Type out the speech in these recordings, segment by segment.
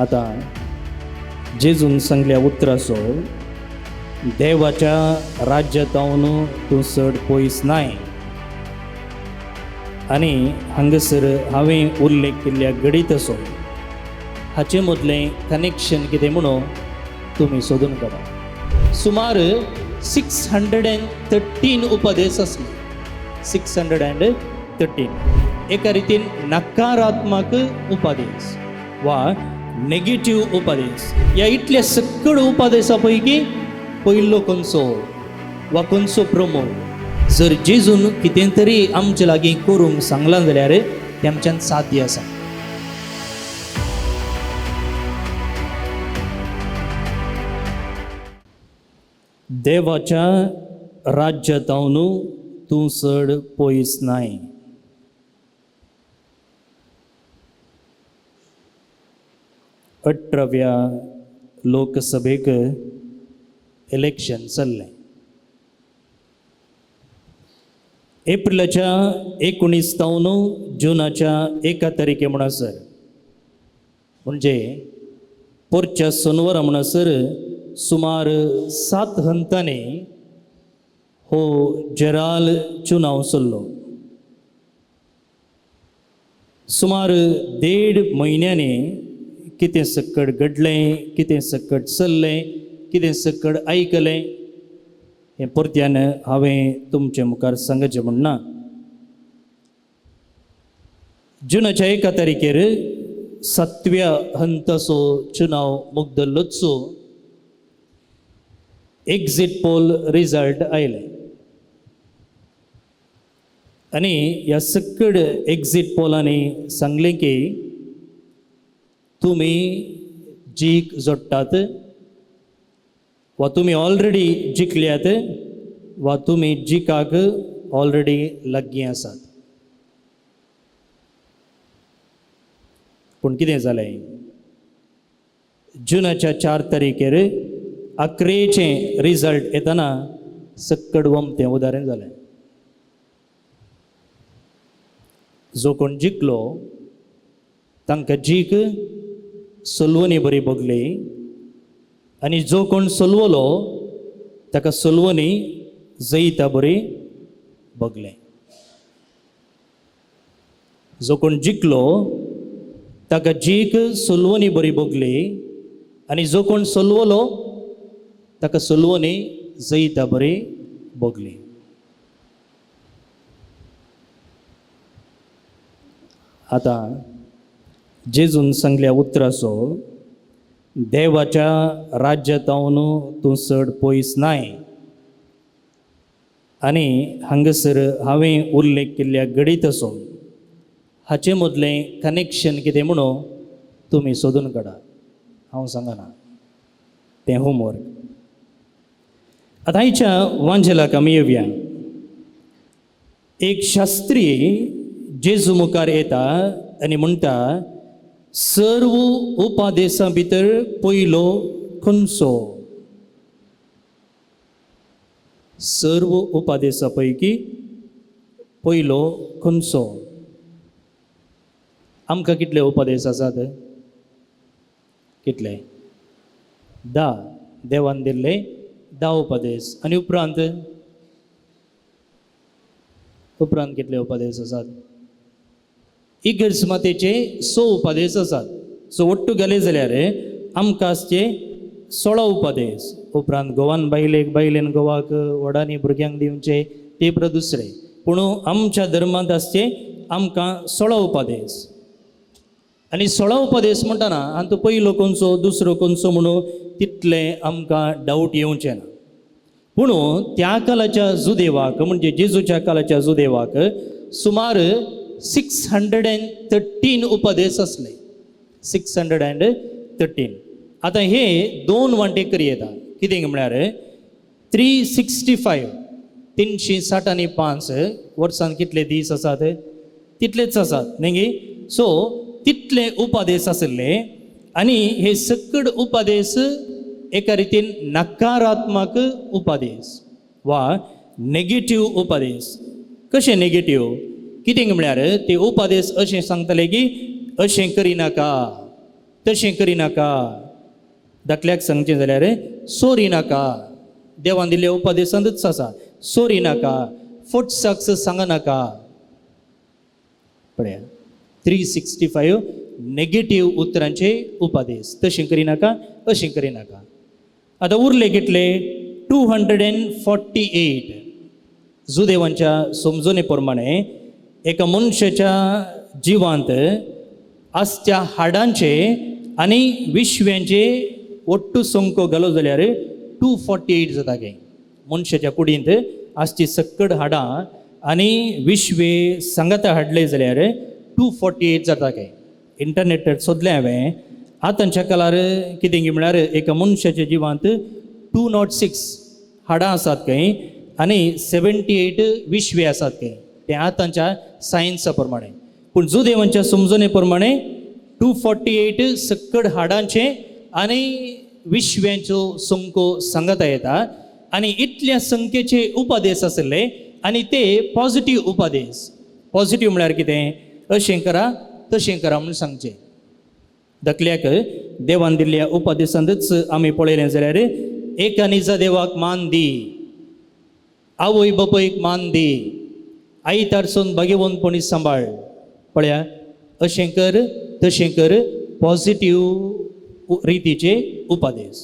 आता जेजून सांगल्या उतरासो देवाच्या राज्यांतावन तूं चड पयस नाय आनी हांगासर हांवें उल्लेख केल्ल्या गडीत असो हाचे मदलें कनेक्शन कितें म्हणून तुमी सोदून काडा. सुमार 613 उपदेश असले. 613 एका रितीन नकारात्मक उपदेश वा नेगेटिव्ह उपदेश. ह्या इतल्या सकळ उपदेशा पैकी पयलो खंयचो वा खंयचो प्रमोद. जर जेजून कितें तरी आमचे लागीं करूंक सांगलां जाल्यार तें आमच्यान साध्य आसा. देवाच्या राज्यांतावन तूं चड पयस नाय. अठराव्या लोकसभेक इलेक्शन चल्लें. एप्रिलाच्या 19 जूनाच्या 1 तारखे म्हणसर म्हणजे पोरच्या सोनवरा म्हणसर सुमार 7 हंतांनी हो जेराल चुनाव चल्लो. सुमार 1.5 म्हयन्यांनी कितें सकट घडलें, कितें सकट चल्लें, कितें सकट आयकलें हें परत्यान हांवें तुमचे मुखार सांगचें म्हणना. जुनाच्या 1 तारखेर 7व्या हंताचो चुनाव मुग्दल्लोचो एक्झिट पोल रिजल्ट आयले आनी ह्या सकट एक्झिट पोलांनी सांगलें की तुमी जीक जोडटात वा तुमी ऑलरेडी जिखल्यात वा तुमी जिकाक ऑलरेडी लागीं आसात. पूण कितें जालें? जुनाच्या 4 तारखेर 11चें रिजल्ट येतना सकट वमतें उदाहरण जालें. जो कोण जिखलो तांकां जीक सोलवणी बरी भोगली आनी जो कोण सोलवलो ताका सोलवणी जैता बरी भोगले. जो कोण जिखलो ताका जीक सोलवणी बरी भोगली आनी जो कोण सोलवलो ताका सोलवणी जैता बरी भोगली. आता जेजून सांगल्या उतरासो देवाच्या राज्यांतावन तूं चड पयस नाय आनी हांगासर हांवें उल्लेख केल्ल्या गडीत असो हाचे मदलें कनेक्शन कितें म्हणून तुमी सोदून काडा. हांव सांगना, तें होमवर्क. आतां आयच्या वांजेलाक आमी येवया. एक शास्त्री जेजू मुखार येता आनी म्हणटा सर्व उपादेशां भितर पयलो खंयचो? सर्व उपादेशां पैकी पयलो खंयचो? आमकां कितले उपदेश आसात? कितले? 10. देवान दिल्ले 10 उपदेश. आनी उपरांत कितले उपदेश आसात? इगर्ज मातेचे 6 उपदेश आसात. सो ओट्टू घाले जाल्यार आमकां आसचे 16 उपदेश. उपरांत गोवान बायलेन गोवाक वडांनी भुरग्यांक दिवचे ते दुसरे. पूण आमच्या धर्मांत आसचे आमकां 16 उपदेश. आनी 16 उपदेश म्हणटाना आनी तो पयलो खंयचो दुसरो खंयचो म्हणून तितले आमकां डावट येवचे ना. पूण त्या काळाच्या जुदेवाक म्हणजे जेजूच्या काळाच्या जुदेवाक सुमार 613 उपदेश असले. 613. आता हे 2 वांटेकरी येता. कितें म्हळ्यार 365 365 वर्सान कितले दीस आसात? तितलेच आसात न्ही. सो तितले उपदेश आसले आनी हे सकड उपदेश एका रितीन नकारात्मक उपदेश वा नेगेटिव्ह उपदेश. कशें नेगेटिव्ह? कितें म्हळ्यार ते उपदेश अशें सांगतले की अशें करिनाका, तशें करिनाका. धाकल्याक सांगचें जाल्यार सोरिनाका. देवान दिल्ल्या उपदेशांतच आसा, सोरिनाका, फटसाक्स सांगनाका. पळया 365 नेगेटिव्ह उतरांचे उपदेश. तशें करिनाका, अशें करिनाका. आतां उरले कितले? 248. जुदेवांच्या समजुने प्रमाणे एका मनशाच्या जिवांत आसच्या हाडांचे आनी विश्व्यांचे ಒಟ್ಟು संख्यो घालो जाल्यार 248 जाता गे. मनशाच्या कुडींत आसची सक्कड हाडां आनी विश्वे सांगाता हाडले जाल्यार 248 जाता गे. इंटरनेटार सोदलें हांवें. आतांच्या काळार कितें गे म्हळ्यार एका मनशाच्या जिवांत 206 हाडां आसात खंय आनी 78 विश्वे आसात खंय. तें आतांच्या सायन्सा प्रमाणे. पूण जुदेवांच्या समजुने प्रमाणे 248 सक्कड हाडांचे आनी विश्व्यांच्यो संख्यो सांगता येता. आनी इतल्या संख्येचे उपदेश आसले आनी ते पॉझिटिव्ह उपदेश. पॉझिटिव्ह म्हळ्यार कितें? अशें करा तशें करा म्हणून सांगचें. दकल्याक देवान दिल्ल्या उपदेशांतच आमी पळयलें जाल्यार एकानिजा देवाक मान दी, आवय बापयक मान दी, आयतारसून भाग्यवंतपणी सांबाळ. पळया, अशें कर तशें कर, पॉझिटिव्ह रितीचे उपदेश.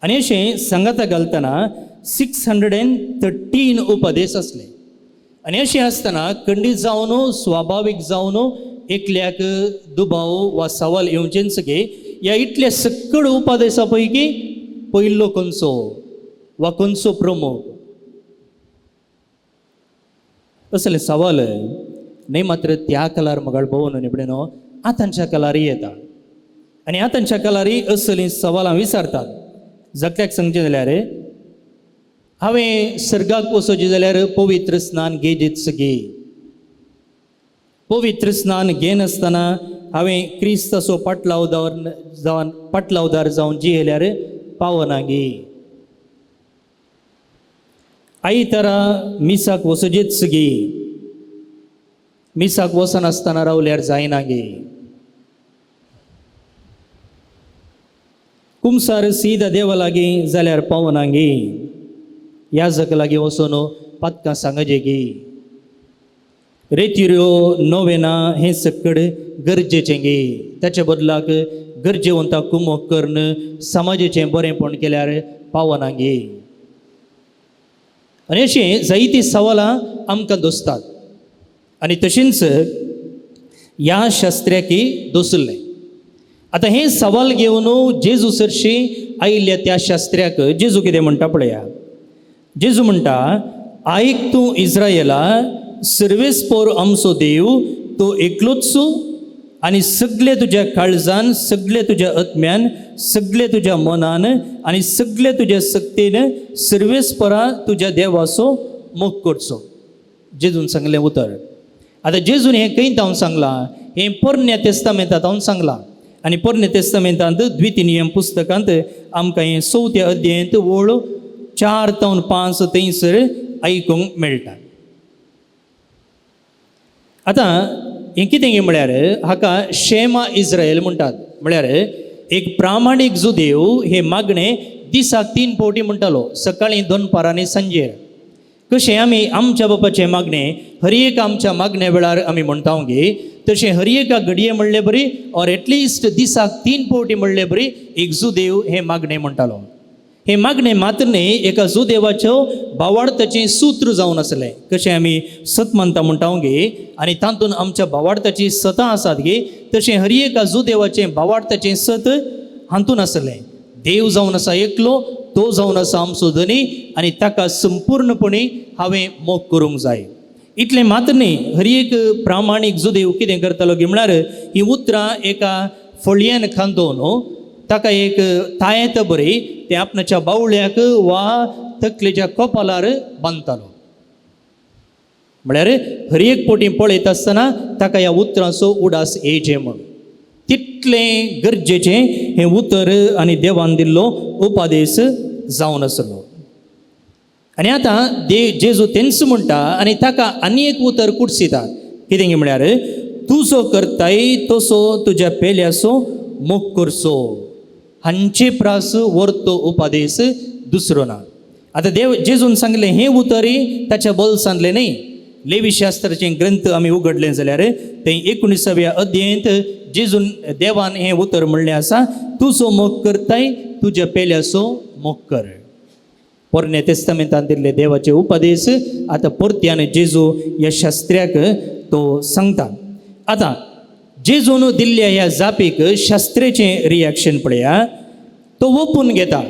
आनी अशें सांगाता घालतना 613 उपदेश असले. आनी अशें आसतना खंडीत जावन स्वाभावीक जावन एकल्याक दुबाव वा सवाल येवचेच गे. ह्या इतल्या सक्कड उपदेशा पैकी पयलो खंयचो वा खंयचो प्रमुख? असले सवाल न्ही मात्र त्या काळार मगाळ भोवन निबडे न्हू, आतांच्या काळारय येता. आनी आतांच्या काळारय असलीं सवालां विचारतात. जातल्याक सांगचें जाल्यार हांवें सर्गाक वचोचें जाल्यार पवित्र स्नान घेयत गे. पवित्र स्नान घेनासतना हांवें क्रिस्ताचो पाटलावदार जावन जियेल्यार पावना गे. आयतारा मिसाक वचोचेच गे. मिसाक वचनासतना रावल्यार जायना गे. कुमसार सीदा देवा लागीं जाल्यार पावना गे. याजक लागीं वचून पत्कां सांगजे गे. रेतिऱ्यो नोवेना हें सक्कड गरजेचें गे. ताच्या बदलाक गरजेवंताक कुमक करून समाजाचें बरेंपण केल्यार पावना गे. आनी अशीं जायतीं सवालां आमकां दोसतात. आनी तशींच ह्या शास्त्र्याकी दोसुल्लें. आतां हे सवाल घेवन जेजू सरशी आयिल्ल्या त्या शास्त्र्याक जेजू कितें म्हणटा पळया. जेजू म्हणटा, आयक तूं इस्रायेला, सर्वेस्पोर आमचो देव तो एकलोच आनी सगळे तुज्या काळजान, सगळे तुज्या आत्म्यान, सगळे तुज्या मनान आनी सगळे तुज्या सक्तीन सर्वेस्परा तुज्या देवाचो मोग करचो. जेजून सांगलें उतर. आतां जेजून हें खंय हांव सांगलां? हें पोरण्या तेस्तामेंतांत हांव सांगलां. आनी पोरण्या तेस्तामेंतांत द्वितीनियम पुस्तकांत आमकां हें 4थ्या अध्यायांत ओळ 4 ते 5 थंयसर आयकूंक मेळटा. आतां हें कितें गे म्हळ्यार हाका शेमा इस्रायल म्हणटात. म्हळ्यार एक प्रामाणीक जुदेव हे मागणें दिसाक 3 फावटी म्हणटालो, सकाळीं 2 पारांनी सांजेर. कशें आमी आमच्या बापाचें मागणें हर एक आमच्या मागण्या वेळार आमी म्हणटा गे, तशें हर एका घडये म्हणले बरी ऑर एटलिस्ट दिसाक 3 फावटी म्हणले बरी एक जुदेव हे मागणें म्हणटालो. हे मागणें मात्र न्ही, एका जुदेवाच्यो भावार्थाचें सूत्र जावन आसलें. कशें आमी सत मानता म्हणटा गे आनी तातूंत आमच्या भावार्थाची सतां आसात गे, तशें हर एका जुदेवाचें भावार्थाचें सत हातून आसलें. देव जावन आसा एकलो, तो जावन आसा आमचो धनी आनी ताका संपूर्णपणी हांवें मोग करूंक जाय. इतलें मात्र न्ही, हर एक प्रामाणीक जुदेव कितें करतालो गे म्हळ्यार हीं उतरां एका फळयेन खांदून ताका एक तायेत बरी ते आपणाच्या बावळ्याक वा तकलेच्या कपालार बांदतालो. म्हळ्यार हर एक फावटी पळयत आसतना ताका ह्या उतरांचो उडास येवचें म्हूण. तितलें गरजेचें हें उतर आनी देवान दिल्लो उपदेश जावन आसलो. आनी आतां जेजू तेंच म्हणटा आनी ताका आनी एक उतर कुडसिता. कितें गे म्हळ्यार, तूं जो करताय तसो तुज्या पेल्याचो मोग करचो हांचे प्रास व्हरतो उपादेश दुसरो ना. आता जेजून सांगले हें उतरी ताच्या बोल्सांतले न्ही. लेवी शास्त्राचे ग्रंथ आमी उगडले जाल्यार ते 19व्या अध्यायांत जेजून देवान हें उतर म्हणलें आसा, तूं जो मोग करताय तुज्या पेल्याचो मोग कर. पोरण्या तेस्तामेंतान दिल्ले देवाचे उपदेश आतां परत्यान जेजू ह्या शास्त्र्याक तो सांगता. आतां जेजून दिल्ल्या ह्या जापीक शास्त्रेचें रिॲक्शन पळया. तो ओपून घेता,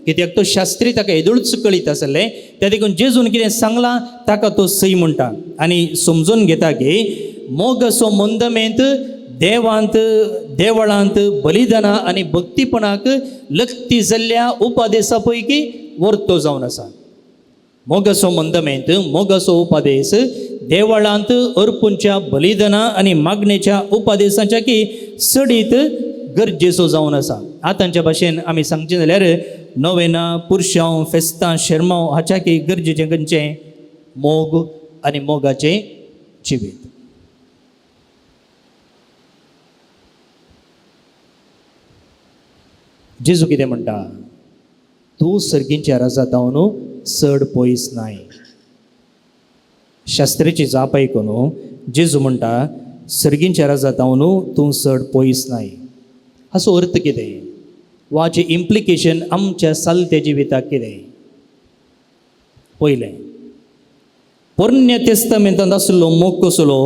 कित्याक तो शास्त्री ताका येदोळूच कळीत आसले. त्या देखून जेजून कितें सांगलां ताका तो सई म्हणटा आनी समजून घेता की मोग असो मंदमेंत देवांत देवळांत बलिदाना आनी भक्तीपणाक लक्ती जाल्ल्या उपादेशा पैकी वर्तो जावन आसा. मोग असो मंदमेंत मोग असो उपादेश देवळांत अर्पूंच्या बलिदाना आनी मागणेच्या उपादेशाच्या की सडीत गरजेचो जावन आसा. आतांच्या भाशेन आमी सांगचें जाल्यार नोवेना पुरशांव फेस्तां शर्मांव हाच्या की गरजेचें खंयचें मोग आनी मोगाचें जिवीत. जेजू कितें म्हणटा, तूं सर्गींच्या राजांतावन चड पयस नाय. शास्त्रेची जाप आयकून जेजू म्हणटा सर्गींच्या राजांतावन तूं चड पयस नाय. हाचो अर्थ कितें वा हाचें इम्प्लिकेशन आमच्या सालत्या जिविताक कितें. पयलें, पोरण्या तेस्तामेंतांत आसलो मोग कसलो,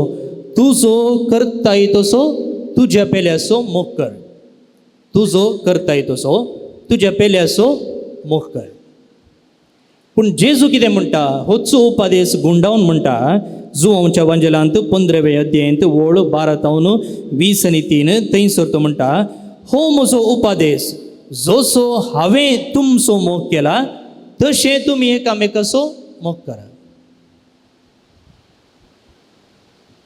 तूं जो करताय तसो तुज्या पेल्याचो मोग कर. तूं जो करताय तसो तुज्या पेल्याचो मोग कर. पूण जेजू कितें म्हणटा, होचो उपादेश गुंडावन म्हणटा जुवांच्या वांजलांत 15व्या अध्यायांत वळ 12-20 थंयसर तो म्हणटा, हो म्हजो उपादेश, जसो हांवें तुमचो मोग केला तशें तुमी एकामेकाचो मोग करा.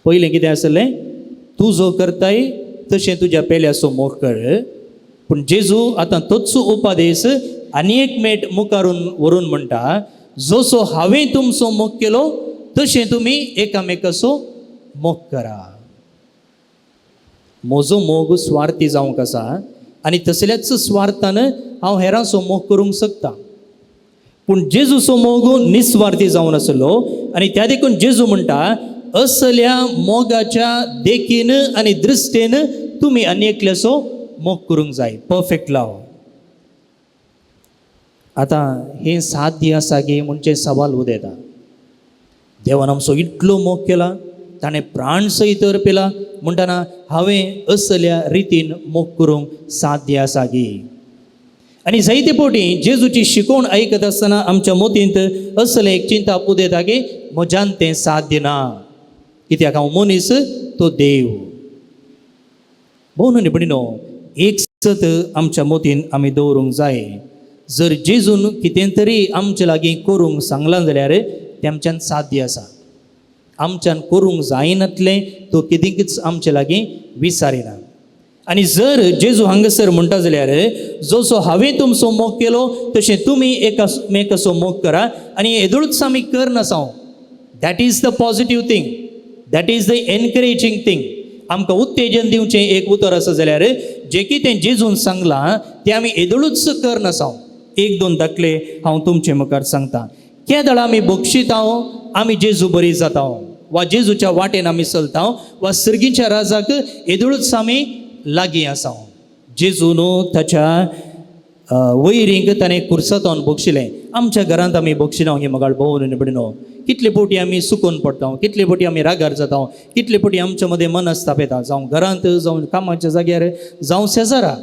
पयलें कितें आसलें, तूं जो करताय तशें तुज्या पेल्याचो मोग कर. पूण जेजू आतां तोच उपादेश आनी एक मेट मुखारून व्हरून म्हणटा, जसो हांवें तुमचो मोग केलो तशें तुमी एकामेकाचो मोग करा. म्हजो मोग स्वार्थी जावंक आसा आनी तसल्याच स्वार्थान हांव हेरांचो मोग करूंक शकता. पूण जेजूचो मोग निस्वार्थी जावन आसलो आनी त्या देखून जेजू म्हणटा, असल्या मोगाच्या देखीन आनी दृश्टेन तुमी आनी एकल्याचो मोग करूंक जाय. परफेक्ट लव. आतां हें साध्य आसा गे म्हणचे सवाल उदेता. देवान आमचो इतलो मोग केला, ताणें प्राण सयत अर्पिला म्हणटना हांवें असल्या रितीन मोग करूंक साध्य आसा गे. आनी जायते फावटी जेजूची शिकवण आयकत आसतना आमच्या मोतींत असलें एक चिंता उदेता की म्हज्यान तें साध्य ना, कित्याक हांव मनीस तो देव. भोव न्हू भयणीनो, एक सत आमच्या मोतीन आमी दवरूंक जाय. जर जेजून कितें तरी आमचे लागीं करूंक सांगलां जाल्यार तें आमच्यान साध्य आसा. आमच्यान करूंक जायनातलें तो कितेंच आमचे लागीं विचारिना. आनी जर जेजू हांगासर म्हणटा जाल्यार जसो हांवें तुमचो मोग केलो तशें तुमी एकामेकाचो मोग करा आनी येदोळूच आमी करनासाव. That is the positive thing, that is the encouraging thing. आमकां उत्तेजन दिवचें एक उतर आसा जाल्यार जें कितें जेजून सांगलां तें आमी येदोळूच करनासाव. 1-2 दाखले हांव तुमचे मुखार सांगता. केदळ आमी बक्षितांव आमी जेजू बरी जाता, वा जेजूच्या वाटेन आमी चलता, वा सर्गीच्या राजाक येदोळूच आमी लागीं आसा. जेजून ताच्या वैरींक ताणें कुर्सातावन बक्षिलें. आमच्या घरांत आमी बक्षिना ही म्हाका भोवून निबडिनो. कितले फावटी आमी सुकून पडटा, कितले फावटी आमी रागार जाता, कितले फावटी आमच्या मदें मनस्ताप येता, जावं घरांत जावं कामाच्या जाग्यार जावं शेजारा.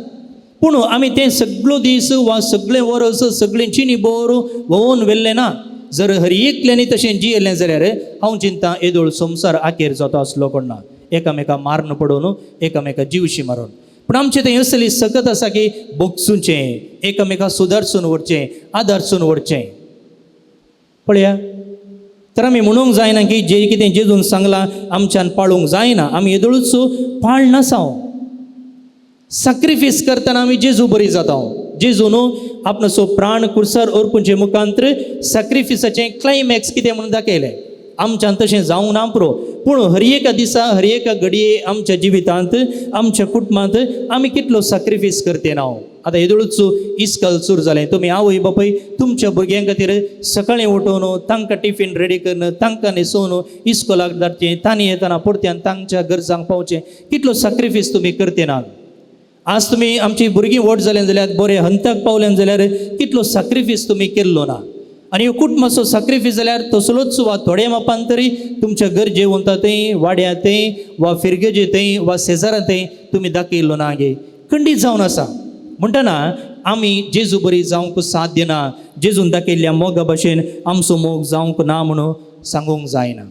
पूण आमी तें सगळो दीस वा सगळें वर्स सगळें चिनी बोर भोंवून व्हेल्लें ना. जर हर एकल्यानी तशें जियेलें जाल्यार हांव चिंता येदोळ संवसार आखेर जाता आसलो कोणना, एकामेका मारून पडोवन एकामेका जीवशी मारून. पूण आमचें तें असली सकत आसा की बोगसूचें, एकामेका सुदारसून व्हरचें, आदारसून व्हरचें. पळया, तर आमी म्हणूंक जायना की जें कितें जेजून सांगलां आमच्यान पाळूंक जायना. आमी येदोळूच पाळ नासाव. सॅक्रिफीस करतना आमी जेजू बरी जाता. जेजून आपणाचो प्राण कुर्सार अर्पूंचे मुखांत्र सॅक्रिफिसाचें क्लायमॅक्स कितें म्हणून दाखयलें. आमच्यान तशें जावंक ना पुरो, पूण हर एका दिसा हर एका घडये आमच्या जिवितांत आमच्या कुटुंबांत आमी कितलो सॅक्रिफायस करते ना. आतां येदोळूच इस्कॉल सुरू जालें. तुमी आवय बापूय तुमच्या भुरग्यां खातीर सकाळीं उठोवन तांकां टिफीन रेडी करून तांकां न्हेसोवन इस्कॉलाक धाडचें, तांणी येताना परत्यान तांच्या गरजांक पावचें, कितलो सॅक्रिफायस तुमी करते ना. आज तुमी आमची भुरगीं व्हड जालें जाल्यार बरें हंताक पावल्यान जाल्यार कितलो सॅक्रिफायस तुमी केल्लो ना. आनी ह्यो कुटुंबाचो सॅक्रिफायस जाल्यार तसलोच वा थोड्या मापान तरी तुमच्या गरजे वता थंय वाड्या थंय वा फिरगेजे थंय वा शेजारा थंय तुमी दाखयल्लो ना गे. खंडीत जावन आसा म्हणटना आमी जेजू बरी जावंक साध्य ना. जेजून दाखयल्ल्या मोगा भशेन आमचो मोग जावंक ना म्हणून सांगूंक जायना.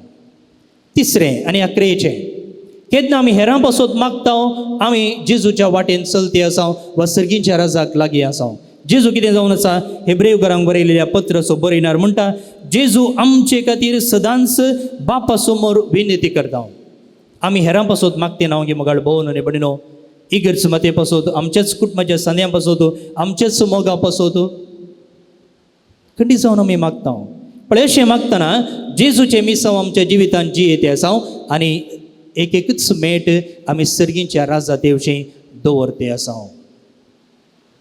तिसरें आनी अकरेचें, केन्ना आमी हेरां पासत मागता आमी जेजूच्या वाटेन चलते आसां वा सर्गींच्या राजाक लागीं आसां. जेजू कितें जावन आसा हेब्रेयकारांक बरयलेल्या पत्राचो बरयणार म्हणटा, जेजू आमचे खातीर सदांच बापा समोर विनंती करता. आमी हेरां पासत मागते ना गे मोगाळ भोव न्हय बडिनो. इगर्ज माते पासत आमच्याच कुटुंबाच्या सान्यां पासत आमचेच मोगा पासत खंडीत जावन आमी मागता. पण अशें मागतना जेजूचे मिसांव आमच्या जिवितांत जियेते आसा आनी एक एकच मेट आमी सर्गींच्या राजा देवशें दवरते आसा.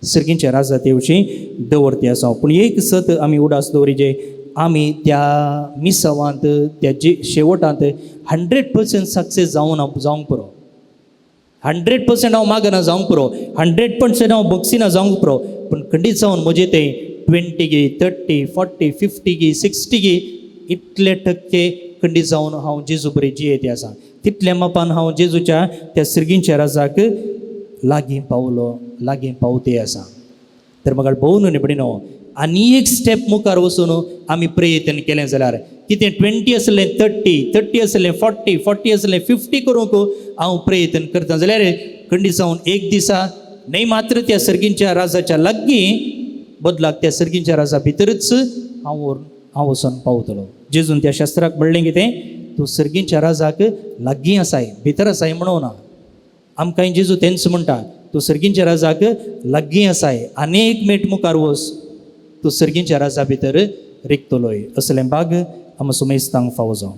सर्गींच्या राजा देवशें दवरते आसा. पूण एक सत आमी उडास दवरिजे, आमी त्या मिसावांत त्या शेवटांत 100% सक्सेस जावंक पुरो. 100% हांव मागना जावंक पुरो, 100% हांव बक्षिना जावंक पुरो. पूण खंडीत जावन म्हजें तें 20 गे 30 40 50 गे 60 गे इतले टक्के खंडीत जावन हांव जेजू बरें जियेते आसा. तितल्या मापान हांव जेजूच्या त्या सर्गींच्या राजाक लागीं पावते आसा. तर म्हाका भोव न्हय बडिनो, आनी एक स्टेप मुखार वचून आमी प्रयत्न केलें जाल्यार कितें 20 आसलें 30 आसलें 40 आसलें 50 करूंक हांव प्रयत्न करता जाल्यार खंडीत जावन एक दिसा न्हय मात्र त्या सर्गींच्या राजाच्या लागीं बदलाक त्या सर्गींच्या राजा भितरच हांव वचून पावतलो. जेजून त्या शास्त्राक म्हणलें कितें, तूं सर्गींच्या राजाक लागीं आसाय भितर आसाय म्हणून ना. आमकां जेजू तेंच म्हणटा, तूं सर्गींच्या राजाक लागीं आसाय, आनीक मेट मुखार वच, तूं सर्गींच्या राजा भितर रिगतलोय. असलें भाग आमचो मेस्तांक फावो जावं.